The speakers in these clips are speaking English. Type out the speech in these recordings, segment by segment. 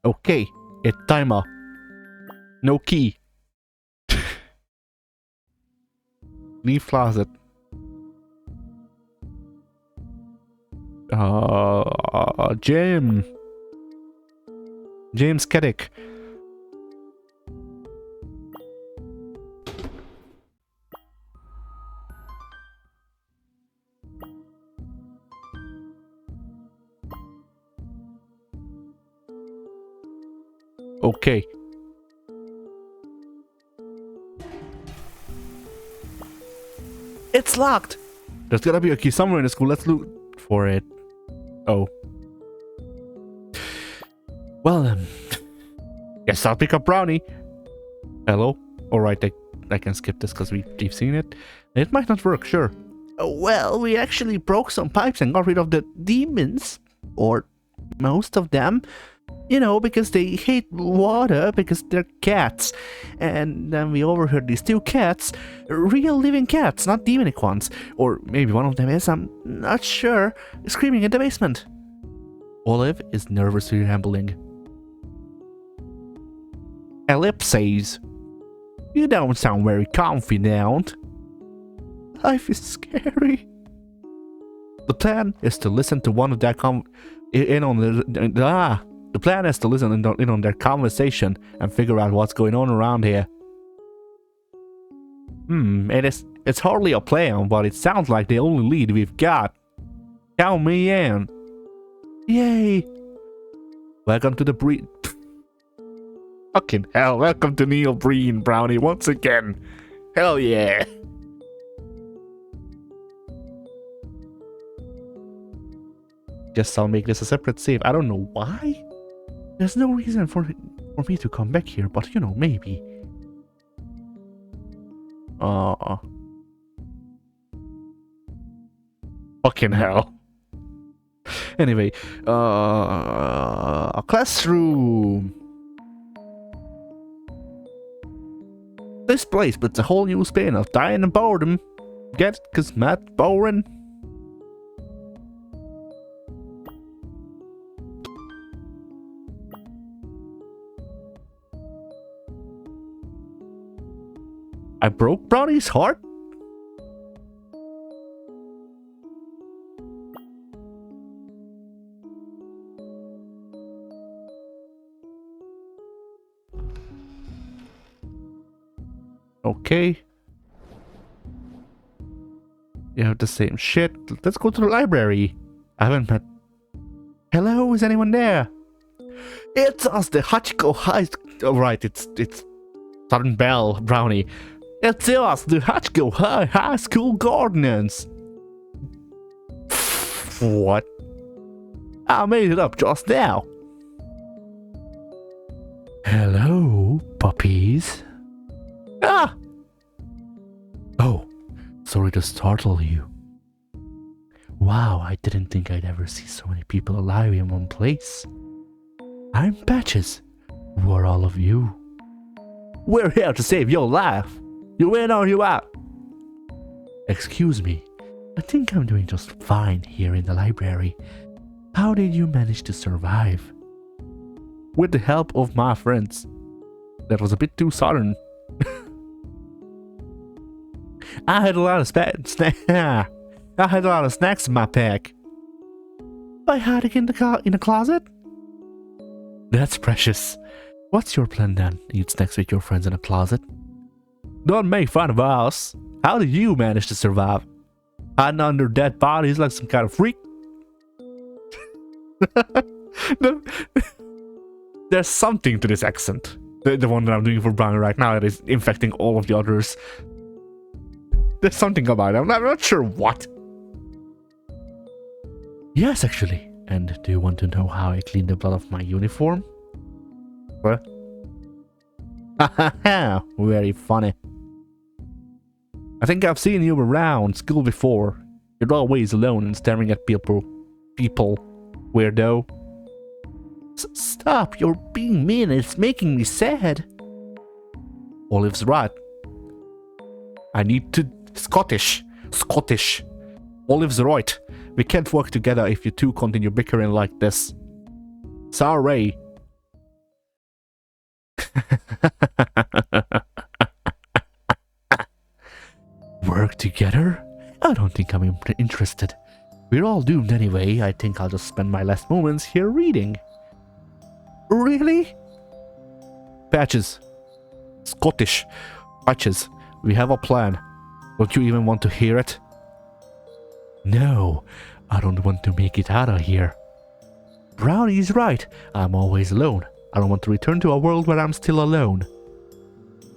Okay, a timer. No key. Leave closet. James Keddick. Okay. It's locked! There's gotta be a key somewhere in the school. Let's look for it. Oh. Well then. Guess I'll pick up Brownie. Hello? Alright, I can skip this because we've seen it. It might not work, sure. Well, we actually broke some pipes and got rid of the demons. Or most of them. You know, because they hate water because they're cats. And then we overheard these two cats, real living cats, not demonic ones. Or maybe one of them is, I'm not sure, screaming in the basement. Olive is nervously rambling. Ellipses. You don't sound very confident. Life is scary. The plan is to listen to one of their The plan is to listen in on their conversation and figure out what's going on around here. It's hardly a plan, but it sounds like the only lead we've got. Count me in. Yay! Welcome to the Fucking hell, welcome to Neil Breen, Brownie, once again. Hell yeah! Guess I'll make this a separate save. I don't know why. There's no reason for me to come back here, but you know, maybe. Fucking hell. Anyway, a classroom. This place puts a whole new spin of dying and boredom. Get it? 'Cause Matt boring. I broke Brownie's heart? Okay. You have the same shit. Let's go to the library. I haven't met... Hello, is anyone there? It's us, the Hachiko High... Oh, right, it's Southern Bell, Brownie. It's us, the Hachiko High School Gardeners. What? I made it up just now. Hello, puppies. Ah! Oh, sorry to startle you. Wow, I didn't think I'd ever see so many people alive in one place. I'm Patches. Who are all of you? We're here to save your life. You in or you out? Excuse me. I think I'm doing just fine here in the library. How did you manage to survive? With the help of my friends. That was a bit too sudden. I had a lot of snacks in my pack. By hiding in the closet? That's precious. What's your plan then? Eat snacks with your friends in a closet? Don't make fun of us. How did you manage to survive? Hiding under dead bodies like some kind of freak? There's something to this accent. The one that I'm doing for Brownie right now that is infecting all of the others. There's something about it. I'm not sure what. Yes, actually. And do you want to know how I cleaned the blood off my uniform? What? Haha, very funny. I think I've seen you around school before. You're always alone and staring at people. Weirdo. Stop, you're being mean. It's making me sad. Olive's right. I need to... Scottish. Olive's right. We can't work together if you two continue bickering like this. Sorry. Work together? I don't think I'm interested. We're all doomed anyway. I think I'll just spend my last moments here reading. Really? Patches. Scottish. Patches. We have a plan. Don't you even want to hear it? No, I don't want to make it out of here. Brownie's right. I'm always alone. I don't want to return to a world where I'm still alone.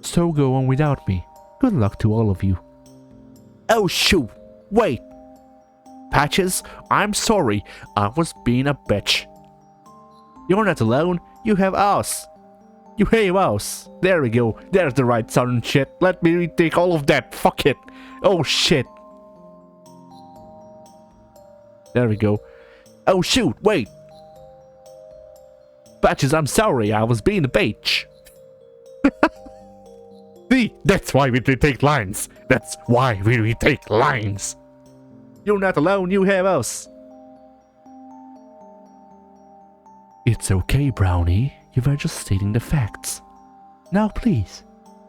So go on without me. Good luck to all of you. Oh shoot! Wait! Patches, I'm sorry. I was being a bitch. You're not alone. You have us. You have us. There we go. There's the right southern shit. Let me retake all of that. Fuck it. Oh shit. There we go. Oh shoot, wait. Patches, I'm sorry. I was being a bitch. See, that's why we retake lines. That's why we retake lines. You're not alone, you have us. It's okay, Brownie. You were just stating the facts. Now please,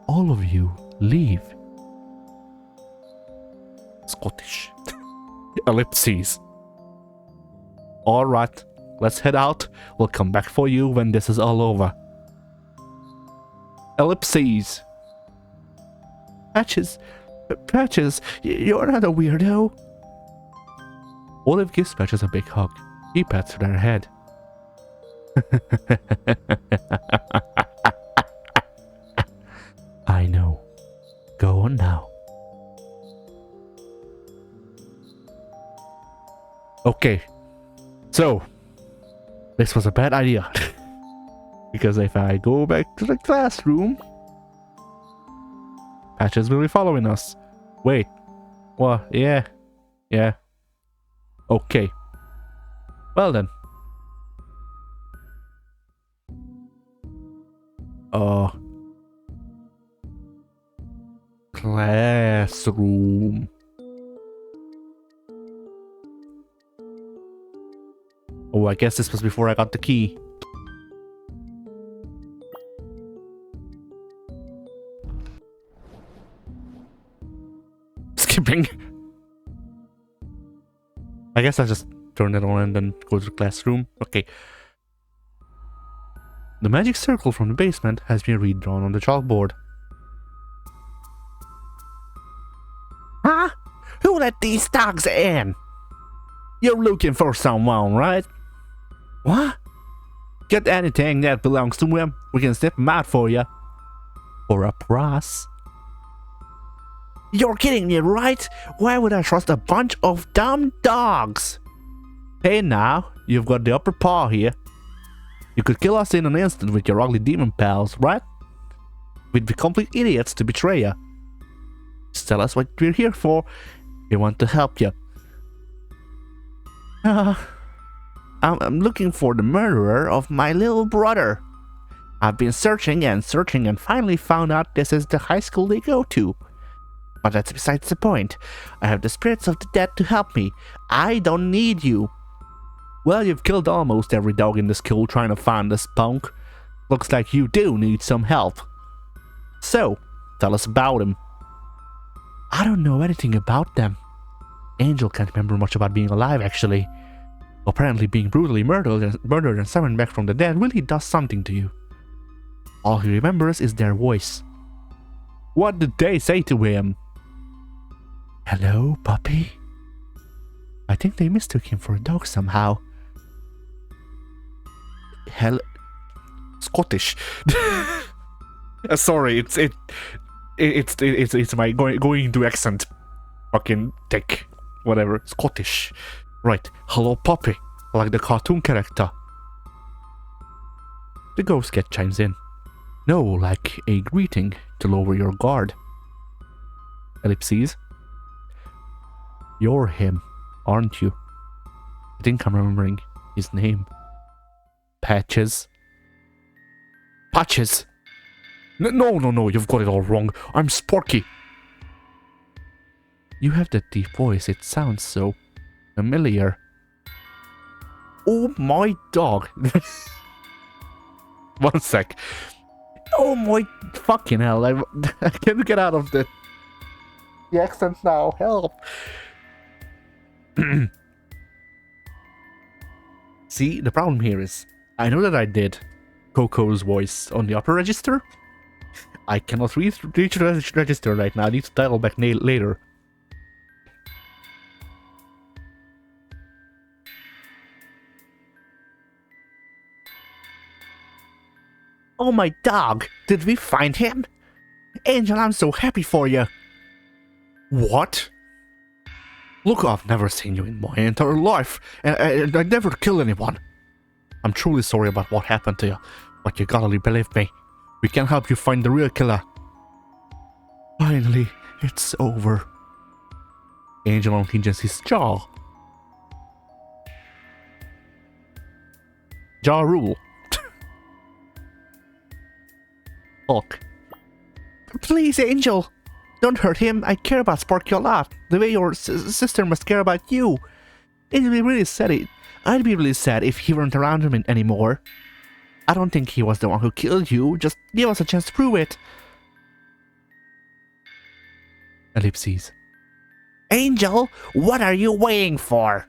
all of you, leave. Scottish. Ellipses. Alright, let's head out. We'll come back for you when this is all over. Ellipses. Patches. Patches, you're not a weirdo. Olive gives Patches a big hug. He pats her head. I know. Go on now. Okay. So, this was a bad idea. Because if I go back to the classroom, Patches will be following us. Wait. Well, yeah. Yeah. Okay. Well then. Classroom. Oh, I guess this was before I got the key. Skipping. I guess I just turn it on and then go to the classroom. Okay. The magic circle from the basement has been redrawn on the chalkboard. Huh? Who let these dogs in? You're looking for someone, right? What? Get anything that belongs to him. We can snip him out for you. For a price. You're kidding me, right? Why would I trust a bunch of dumb dogs? Hey now, you've got the upper paw here. You could kill us in an instant with your ugly demon pals, right? We'd be complete idiots to betray you. Just tell us what we're here for. We want to help you. I'm looking for the murderer of my little brother. I've been searching and searching and finally found out this is the high school they go to. But that's besides the point. I have the spirits of the dead to help me. I don't need you. Well, you've killed almost every dog in the school trying to find this punk. Looks like you do need some help. So, tell us about him. I don't know anything about them. Angel can't remember much about being alive, actually. Apparently being brutally murdered and summoned back from the dead really does something to you. All he remembers is their voice. What did they say to him? Hello, puppy? I think they mistook him for a dog somehow. Hello... Scottish. Sorry, it's my going to accent. Fucking dick. Whatever. Scottish. Right. Hello, puppy. Like the cartoon character. The ghost cat chimes in. No, like a greeting to lower your guard. Ellipses. You're him, aren't you? I think I'm remembering his name. Patches. Patches! No, you've got it all wrong. I'm Sporky. You have that deep voice, it sounds so familiar. Oh my dog. One sec. Oh my fucking hell! I can't get out of the accent now. Help! See, the problem here is I know that I did Coco's voice on the upper register. I cannot reach the register right now. I need to dial back later. Oh my dog! Did we find him? Angel, I'm so happy for you! What? Look, I've never seen you in my entire life, and I never kill anyone. I'm truly sorry about what happened to you, but you gotta believe me. We can help you find the real killer. Finally, it's over. Angel unclenches his jaw. Jaw rule. Hulk. Please, Angel! Don't hurt him. I care about Sparky a lot. The way your sister must care about you. It'd be really sad. I'd be really sad if he weren't around him anymore. I don't think he was the one who killed you. Just give us a chance to prove it. Ellipses. Angel, what are you waiting for?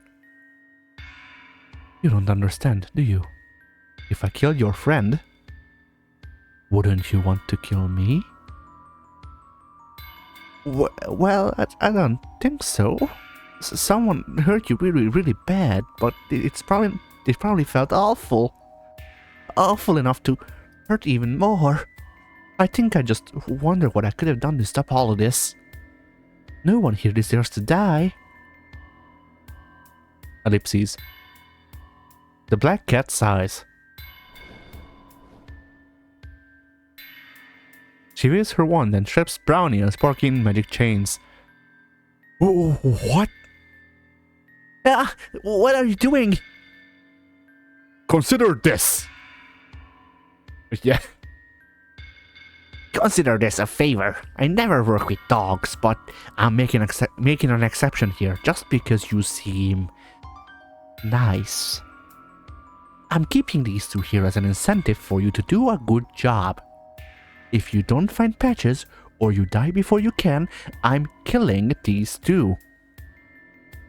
You don't understand, do you? If I killed your friend, wouldn't you want to kill me? Well, I don't think so. Someone hurt you really, really bad, but it probably felt awful. Awful enough to hurt even more. I think I just wonder what I could have done to stop all of this. No one here deserves to die. Ellipses. The black cat sighs. She waves her wand and traps Brownie and Sparky in magic chains. What? Ah, what are you doing? Consider this. Yeah. Consider this a favor. I never work with dogs, but I'm making an exception here just because you seem nice. I'm keeping these two here as an incentive for you to do a good job. If you don't find Patches, or you die before you can, I'm killing these two.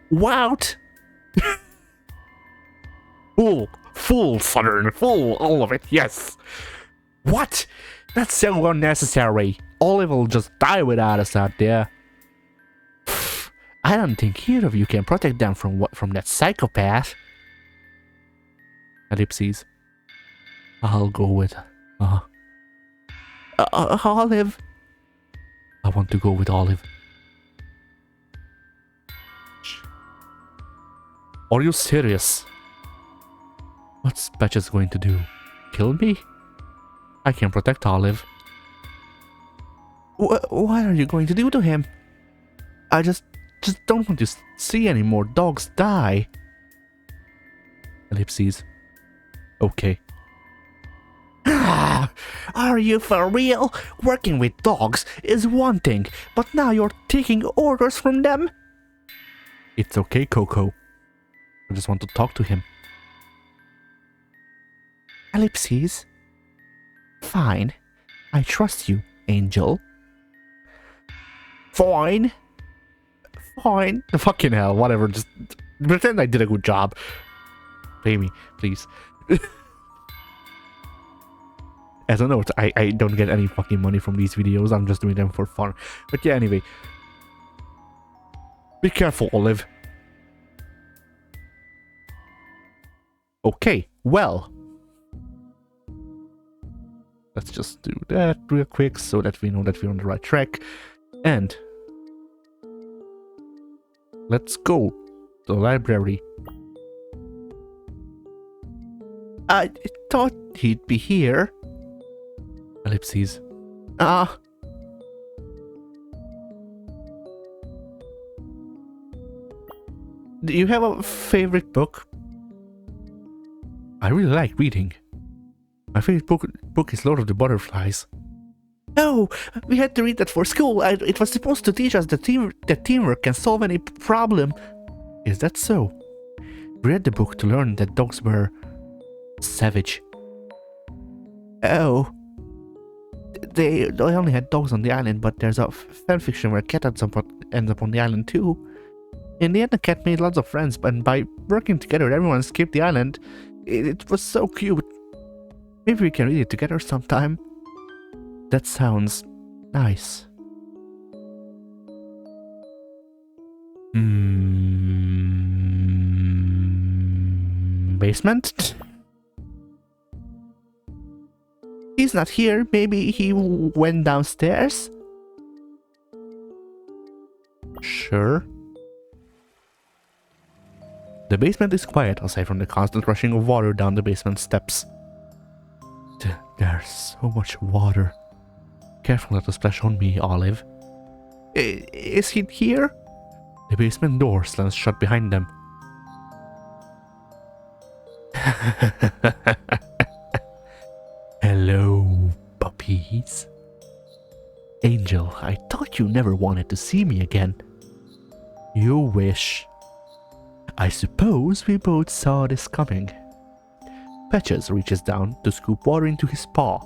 What? Full, Southern, full, all of it, yes. What? That's so unnecessary. Olive will just die without us out there. I don't think either of you can protect them from that psychopath. Ellipses. I'll go with Olive. I want to go with Olive. Are you serious? What's Patches going to do? Kill me? I can protect Olive. What are you going to do to him? I just don't want to see any more dogs die. Ellipses. Okay. Are you for real? Working with dogs is one thing, but now you're taking orders from them? It's okay, Coco. I just want to talk to him. Ellipses? Fine. I trust you, Angel. Fine. Fine. Fucking hell, whatever. Just pretend I did a good job. Pay me, please. As a note, I don't get any fucking money from these videos. I'm just doing them for fun. But yeah, anyway. Be careful, Olive. Okay, well. Let's just do that real quick so that we know that we're on the right track. And let's go to the library. I thought he'd be here. Ellipses. Do you have a favorite book? I really like reading. My favorite book is Lord of the Butterflies. No, we had to read that for school. It was supposed to teach us that teamwork can solve any problem. Is that so? We read the book to learn that dogs were savage. Oh. they only had dogs on the island, but there's a fanfiction where a cat ends up on the island too. In the end, the cat made lots of friends, and by working together, everyone escaped the island. It was so cute. Maybe we can read it together sometime. That sounds nice. Basement? He's not here. Maybe he went downstairs? Sure. The basement is quiet, aside from the constant rushing of water down the basement steps. There's so much water. Careful not to splash on me, Olive. Is he here? The basement door slams shut behind them. Hello, puppies. Angel, I thought you never wanted to see me again. You wish. I suppose we both saw this coming. Patches reaches down to scoop water into his paw.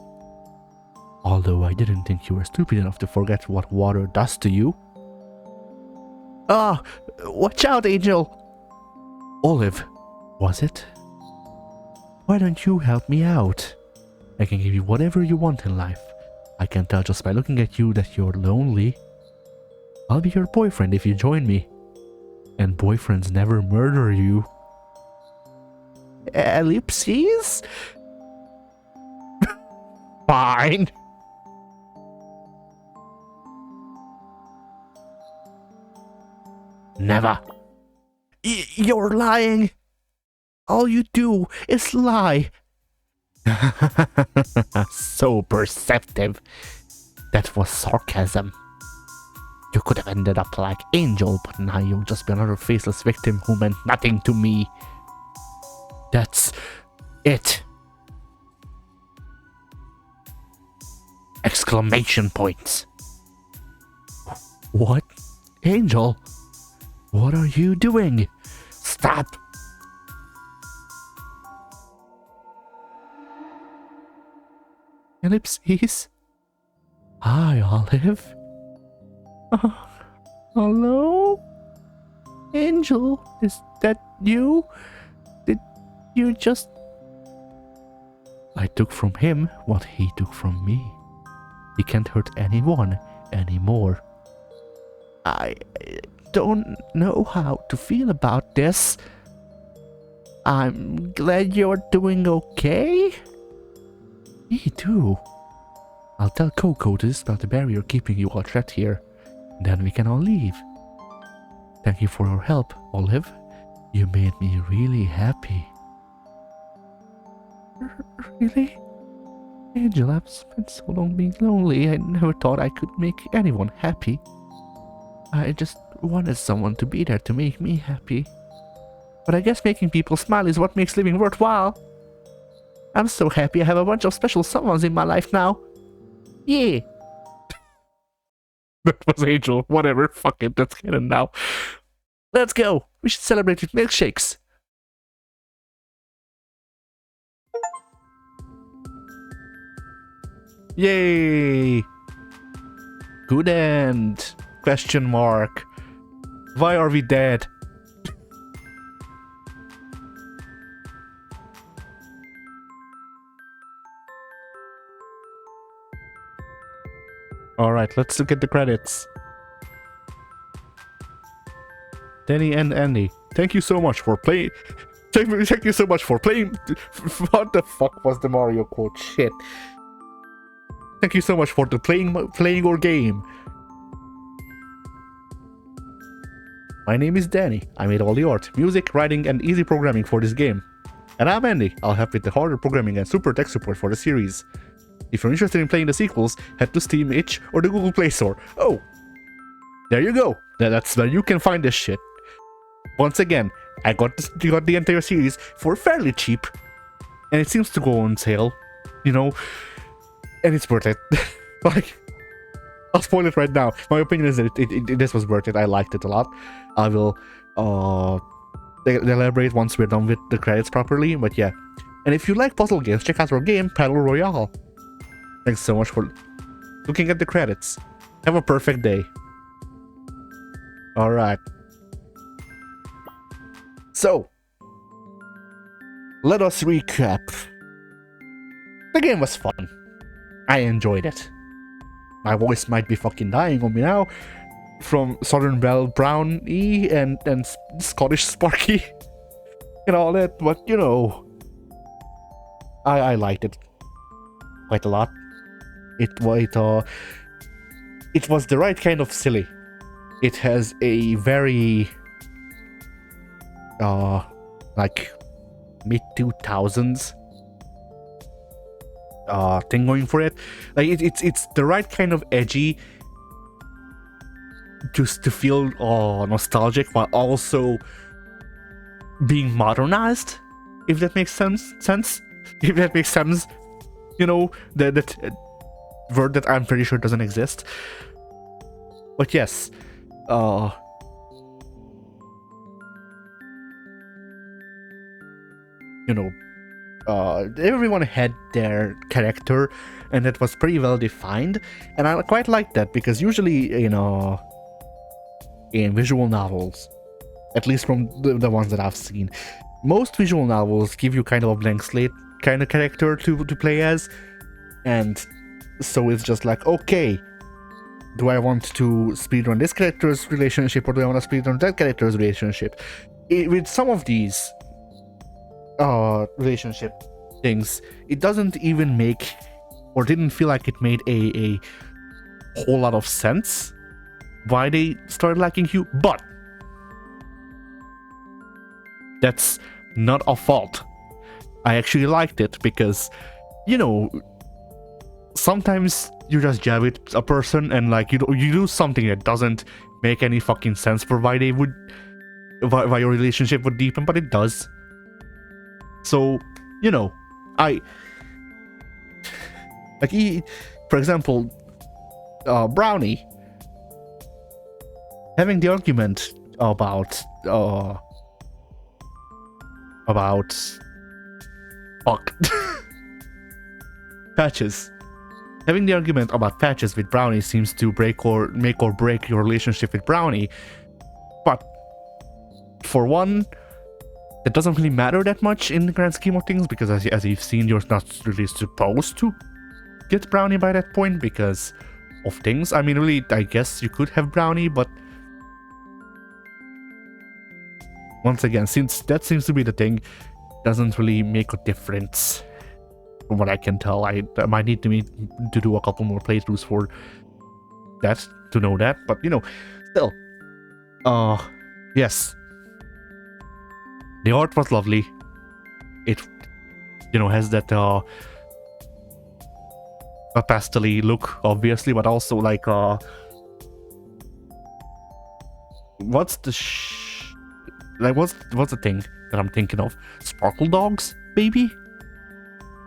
Although I didn't think you were stupid enough to forget what water does to you. Ah, watch out, Angel! Olive, was it? Why don't you help me out? I can give you whatever you want in life. I can tell just by looking at you that you're lonely. I'll be your boyfriend if you join me. And boyfriends never murder you. Ellipses? Fine. Never. You're lying. All you do is lie. So perceptive. That was sarcasm. You could have ended up like Angel, but now you'll just be another faceless victim who meant nothing to me. That's it. Exclamation points. What? Angel? What are you doing? Stop! Ellipses? Hi, Olive. Hello? Angel, is that you? Did you just... I took from him what he took from me. He can't hurt anyone anymore. I don't know how to feel about this. I'm glad you're doing okay. Me too. I'll tell Coco to dispel the barrier keeping you all trapped here. Then we can all leave. Thank you for your help, Olive. You made me really happy. Really? Angel, I've spent so long being lonely. I never thought I could make anyone happy. I just wanted someone to be there to make me happy. But I guess making people smile is what makes living worthwhile. I'm so happy I have a bunch of special someones in my life now. Yeah. That was Angel. Whatever. Fuck it. That's canon now. Let's go. We should celebrate with milkshakes. Yay. Good end. Question mark. Why are we dead? Alright, let's look at the credits. Danny and Andy, thank you so much for playing. Thank you so much for playing. What the fuck was the Mario quote? Shit. Thank you so much for the playing our game. My name is Danny. I made all the art, music, writing, and easy programming for this game. And I'm Andy. I'll help with the harder programming and super tech support for the series. If you're interested in playing the sequels, head to Steam, itch, or the Google Play Store. Oh! There you go. That's where you can find this shit. Once again, I got the entire series for fairly cheap. And it seems to go on sale. You know? And it's worth it. Like, I'll spoil it right now. My opinion is that this was worth it. I liked it a lot. I will elaborate once we're done with the credits properly. But yeah. And if you like puzzle games, check out our game, Battle Royale. Thanks so much for looking at the credits. Have a perfect day. Alright. So, let us recap. The game was fun. I enjoyed it. My voice might be fucking dying on me now from Southern Belle Brownie and Scottish Sparky and all that, but you know, I liked it quite a lot. It was the right kind of silly. It has a very like mid 2000s thing going for it. Like it's the right kind of edgy just to feel nostalgic while also being modernized, if that makes sense. If that makes sense, you know, that word that I'm pretty sure doesn't exist. But yes, you know, everyone had their character, and it was pretty well defined, and I quite like that, because usually, you know, in visual novels, at least from the ones that I've seen, most visual novels give you kind of a blank slate kind of character to play as, and so it's just like, okay, do I want to speedrun this character's relationship, or do I want to speedrun that character's relationship? With some of these relationship things, it doesn't even make, or didn't feel like it made a whole lot of sense why they started liking you, but that's not a fault. I actually liked it because, you know, sometimes you just jab with a person and like you do something that doesn't make any fucking sense for why your relationship would deepen, but it does. So, you know, for example, Brownie having the argument about fuck patches. Having the argument about patches with Brownie seems to make or break your relationship with Brownie, but for one, it doesn't really matter that much in the grand scheme of things, because as you've seen, you're not really supposed to get Brownie by that point because of things. I mean, really, I guess you could have Brownie, but once again, since that seems to be the thing, doesn't really make a difference from what I can tell. I might need to do a couple more playthroughs for that to know that, but you know, still, yes, the art was lovely. It, you know, has that a pastel-y look, obviously, but also like what's the thing that I'm thinking of? Sparkle dogs, maybe?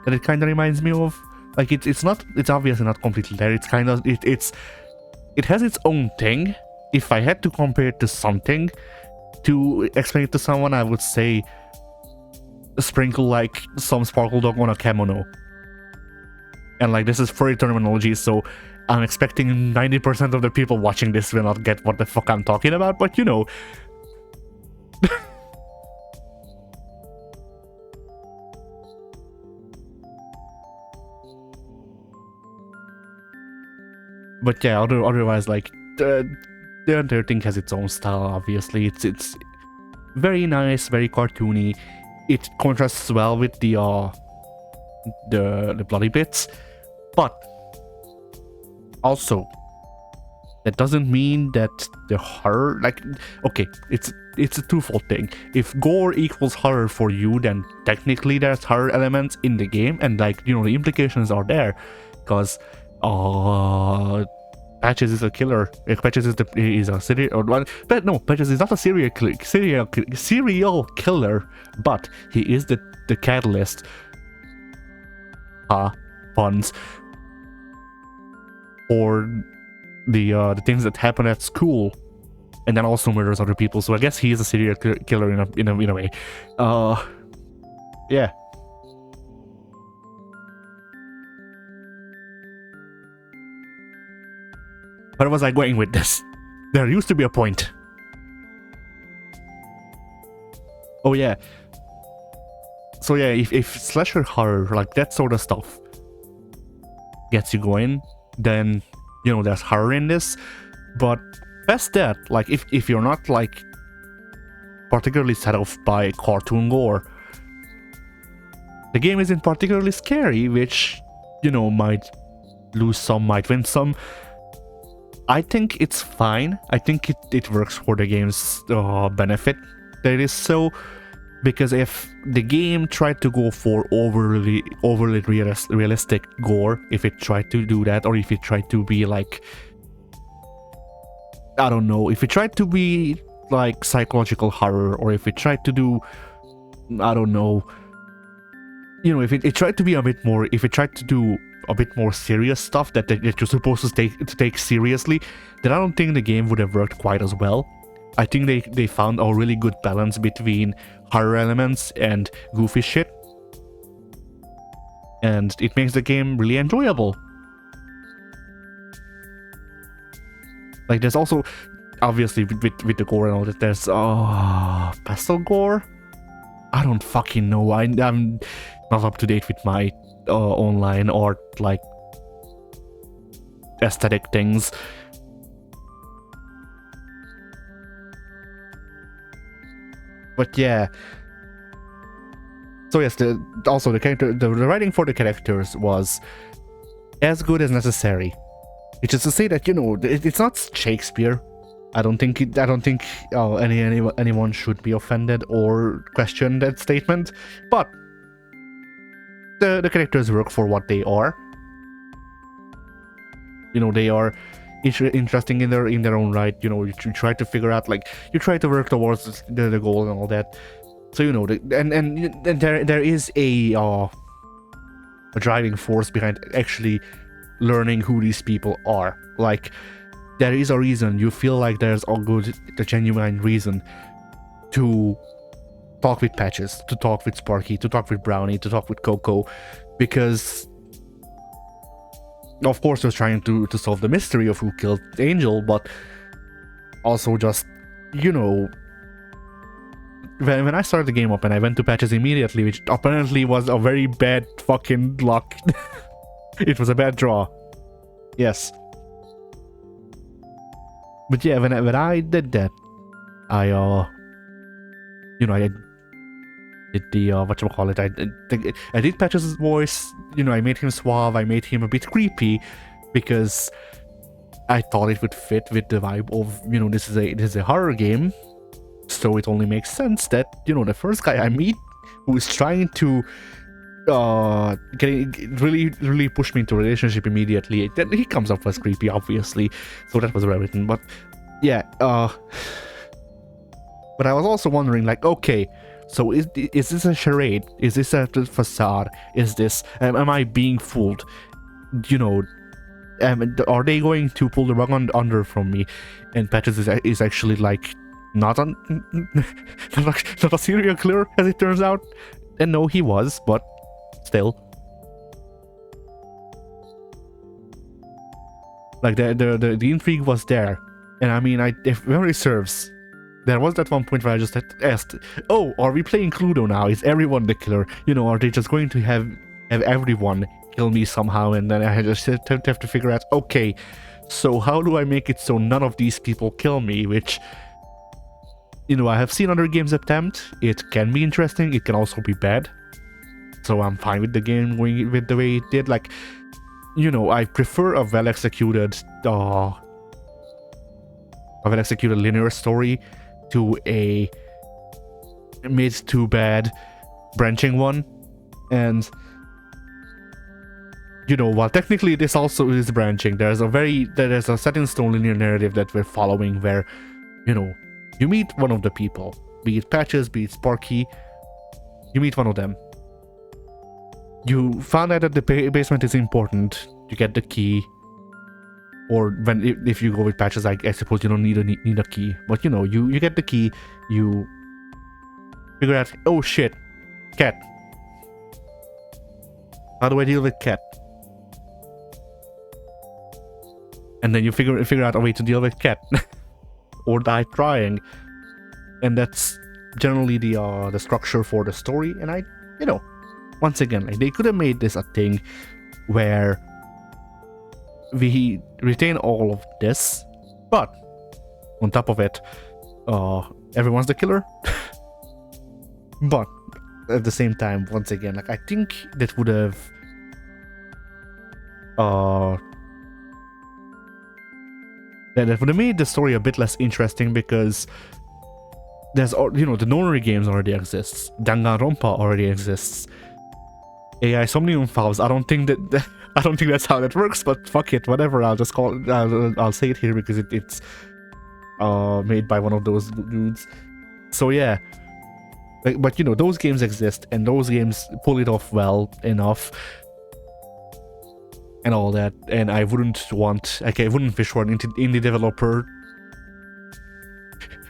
That it kind of reminds me of. Like it's obviously not completely there. It's kind of it has its own thing. If I had to compare it to something to explain it to someone, I would say sprinkle like some sparkle dog on a kimono. And like, this is furry terminology, so I'm expecting 90% of the people watching this will not get what the fuck I'm talking about, but you know. But yeah, otherwise, like, the entire thing has its own style, obviously. It's very nice, very cartoony. It contrasts well with the bloody bits, but also that doesn't mean that the horror, like, okay, it's a twofold thing. If gore equals horror for you, then technically there's horror elements in the game, and like, you know, the implications are there, because Patches is a killer. Patches is a serial, but no, Patches is not a serial killer, but he is the catalyst. Puns. Or the things that happen at school, and then also murders other people. So I guess he is a serial killer in a way. Yeah. Where was I going with this? There used to be a point. Oh yeah. So yeah, if slasher horror, like that sort of stuff, gets you going, then, you know, there's horror in this. But past that, like, if you're not, like, particularly set off by cartoon gore, the game isn't particularly scary, which, you know, might lose some, might win some. I think it's fine. I think it works for the game's benefit that it is so, because if the game tried to go for overly realistic gore, if it tried to do that, or if it tried to be like, I don't know, if it tried to be like psychological horror, or if it tried to do, I don't know, you know, if it tried to be a bit more, if it tried to do a bit more serious stuff that you're supposed to take seriously, then I don't think the game would have worked quite as well. I think they found a really good balance between horror elements and goofy shit, and it makes the game really enjoyable. Like, there's also, obviously, with the gore and all that, there's pastel gore? I don't fucking know. I'm not up to date with my online or, like, aesthetic things. But yeah. So yes, the writing for the characters was as good as necessary. Which is to say that, you know, it's not Shakespeare. I don't think anyone should be offended or question that statement. But the characters work for what they are. You know, they are interesting in their own right. You know, you try to figure out, like, you try to work towards the goal and all that. So, you know, and there is a driving force behind actually learning who these people are. Like, there is a reason. You feel like there's a genuine reason to talk with Patches, to talk with Sparky, to talk with Brownie, to talk with Coco, because of course they're trying to solve the mystery of who killed Angel, but also just, you know, when I started the game up and I went to Patches immediately, which apparently was a very bad fucking luck. It was a bad draw. Yes. But yeah, when I did that, I you know, I did the whatchamacallit, I did Patches' voice, you know, I made him suave, I made him a bit creepy, because I thought it would fit with the vibe of, you know, this is a horror game, so it only makes sense that, you know, the first guy I meet who is trying to really push me into a relationship immediately, then he comes off as creepy, obviously, so that was well written. But yeah, but I was also wondering, like, okay, so is this a charade? Is this a facade? Is this am I being fooled? You know, are they going to pull the rug under from me? And Patches is actually, like, not a serial killer, as it turns out. And no, he was, but still, like, the intrigue was there. And I mean, if memory serves, there was that one point where I just asked, oh, are we playing Cluedo now? Is everyone the killer? You know, are they just going to have everyone kill me somehow? And then I just have to figure out, okay, so how do I make it so none of these people kill me? Which, you know, I have seen other games attempt. It can be interesting, it can also be bad. So I'm fine with the game going with the way it did. Like, you know, I prefer a well-executed linear story to a mid to bad branching one. And, you know, while technically this also is branching, there's a set in stone linear narrative that we're following where, you know, you meet one of the people, be it Patches, be it Sparky, you meet one of them. You found out that the basement is important, you get the key, or if you go with Patches, I suppose you don't need a key, but you know, you get the key, you figure out, oh shit, cat. How do I deal with cat? and then you figure out a way to deal with cat or die trying, and that's generally the structure for the story. And I, you know, once again, like, they could have made this a thing where we retain all of this, but on top of it, everyone's the killer. But at the same time, once again, like, I think that would have that would have made the story a bit less interesting, because there's, you know, the Nonary games already exists, Danganronpa already exists, AI Somnium Files. I don't think that's how that works, but fuck it, whatever. I'll just call it, I'll say it here because it's made by one of those dudes. So yeah, like, but you know, those games exist, and those games pull it off well enough and all that. And I wouldn't wish for an indie developer,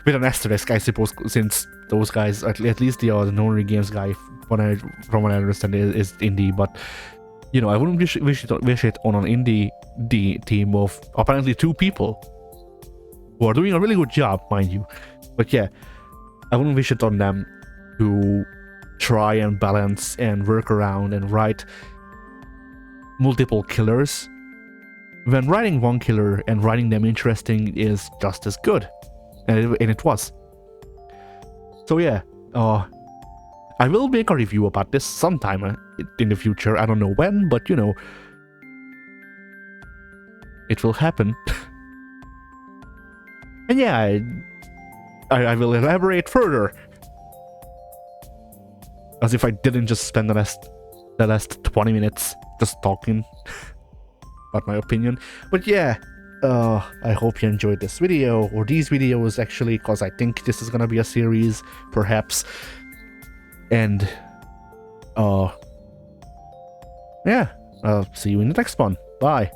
with an asterisk, I suppose, since those guys, at least the Nonary Games guy, from what I understand, is indie. But you know, I wouldn't wish it on an indie team of apparently 2 people who are doing a really good job, mind you. But yeah, I wouldn't wish it on them to try and balance and work around and write multiple killers, when writing one killer and writing them interesting is just as good. And it was. So yeah, I will make a review about this sometime in the future. I don't know when, but you know, it will happen. And yeah, I will elaborate further, as if I didn't just spend the last 20 minutes just talking about my opinion. But yeah, I hope you enjoyed this video, or these videos actually, because I think this is gonna be a series, perhaps. And yeah, I'll see you in the next one. Bye.